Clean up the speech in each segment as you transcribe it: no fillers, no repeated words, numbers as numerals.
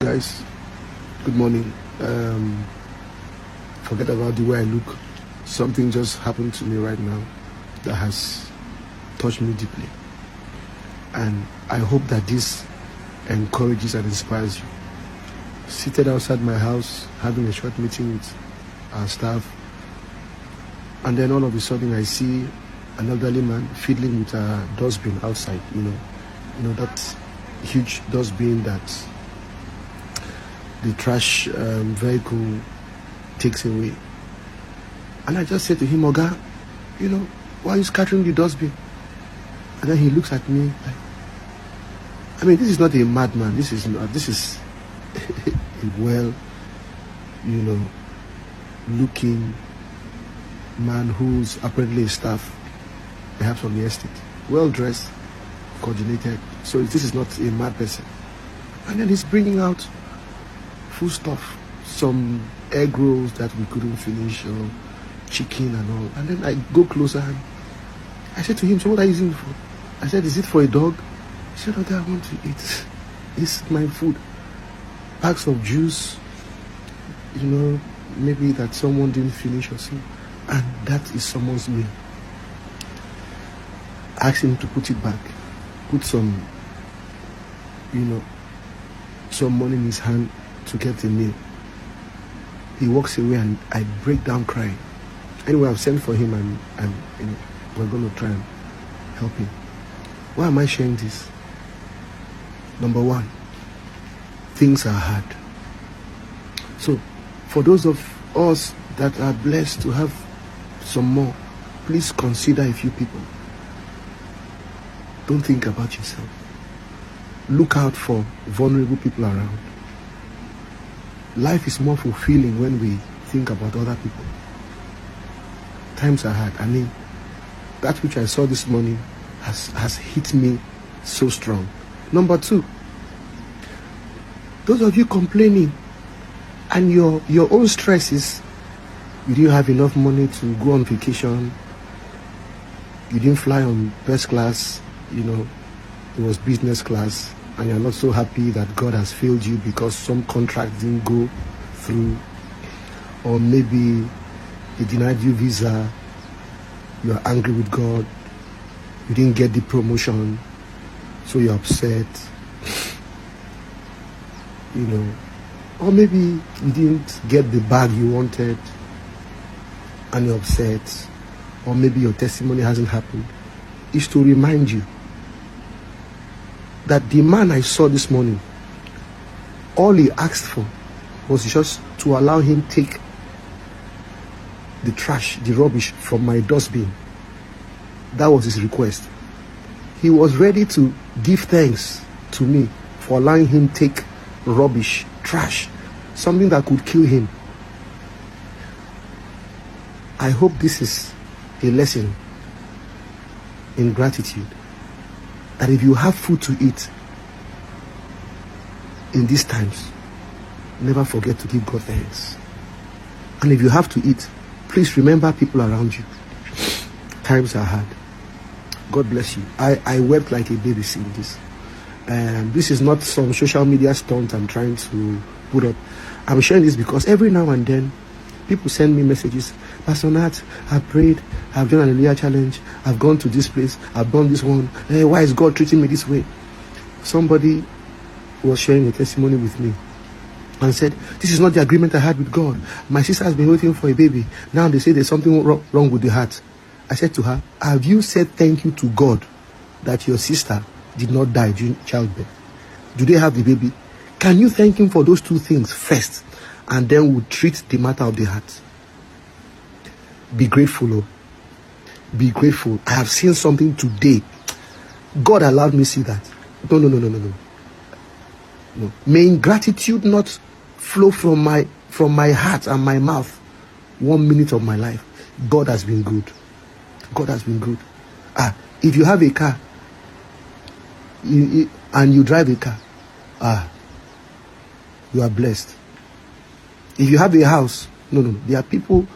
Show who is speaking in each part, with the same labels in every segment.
Speaker 1: Guys, good morning. Forget about the way I look. Something just happened to me right now that has touched me deeply, and I hope that this encourages and inspires you. Seated outside my house having a short meeting with our staff, and then all of a sudden I see an elderly man fiddling with a dustbin outside. You know that huge dustbin that the trash vehicle takes away. And I just said to him, Oga, why are you scattering the dustbin? And then he looks at me like, this is not a madman. This is a well, looking man who's apparently a staff, perhaps on the estate, well dressed, coordinated. So this is not a mad person. And then he's bringing out food stuff, some egg rolls that we couldn't finish, or chicken and all. And then I go closer and I said to him, so what are you using it for? I said, is it for a dog? He said, okay, I want to eat. This is my food. Packs of juice, maybe that someone didn't finish or so. And that is someone's meal. I asked him to put it back, put some, some money in his hand to get the meal. He walks away and I break down crying. Anyway, I've sent for him and we're going to try and help him. Why am I sharing this? Number one, things are hard. So for those of us that are blessed to have some more, please consider a few people. Don't think about yourself. Look out for vulnerable people around. Life is more fulfilling when we think about other people. Times are hard. That which I saw this morning has hit me so strong. Number two, those of you complaining and your own stress is you didn't have enough money to go on vacation, you didn't fly on first class, it was business class, and you're not so happy that God has failed you because some contract didn't go through, or maybe they denied you visa, you're angry with God, you didn't get the promotion, so you're upset, or maybe you didn't get the bag you wanted and you're upset, or maybe your testimony hasn't happened. Is to remind you that the man I saw this morning, all he asked for was just to allow him take the trash, the rubbish from my dustbin. That was his request. He was ready to give thanks to me for allowing him take rubbish, trash, something that could kill him. I hope this is a lesson in gratitude. That if you have food to eat in these times, never forget to give God thanks. And if you have to eat, please remember people around you. Times are hard. God bless you. I wept like a baby seeing this. This is not some social media stunt I'm trying to put up. I'm sharing this because every now and then people send me messages. Pastor Nat, I've prayed, I've done an Hallelujah challenge, I've gone to this place, I've done this one. Hey, why is God treating me this way? Somebody was sharing a testimony with me and said, this is not the agreement I had with God. My sister has been waiting for a baby. Now they say there's something wrong with the heart. I said to her, have you said thank you to God that your sister did not die during childbirth? Do they have the baby? Can you thank him for those two things first, and then we'll treat the matter of the heart? Be grateful, oh. Be grateful. I have seen something today. God allowed me to see that. No. May gratitude not flow from my heart and my mouth 1 minute of my life. God has been good. God has been good. If you have a car and you drive a car, you are blessed. If you have a house, there are people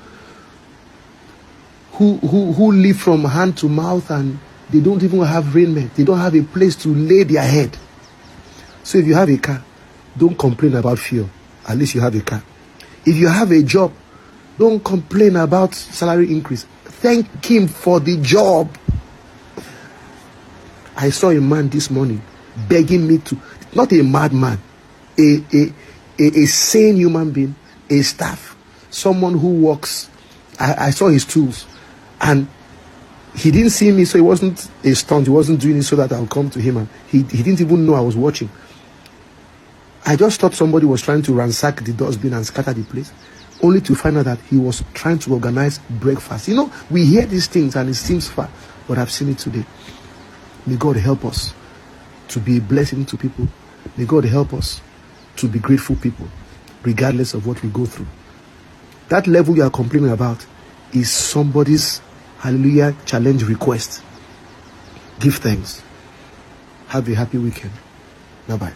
Speaker 1: who live from hand to mouth and they don't even have raiment. They don't have a place to lay their head. So if you have a car, don't complain about fuel. At least you have a car. If you have a job, don't complain about salary increase. Thank him for the job. I saw a man this morning begging me to, not a madman, a sane human being, a staff, someone who works. I saw his tools, and he didn't see me, so it wasn't a stunt. He wasn't doing it so that I'll come to him, and he didn't even know I was watching. I just thought somebody was trying to ransack the dustbin and scatter the place, only to find out that he was trying to organize breakfast. You know, we hear these things and it seems far, but I've seen it today. May God help us to be a blessing to people. May God help us to be grateful people, regardless of what we go through. That level you are complaining about is somebody's, hallelujah, challenge request. Give thanks. Have a happy weekend. Bye-bye.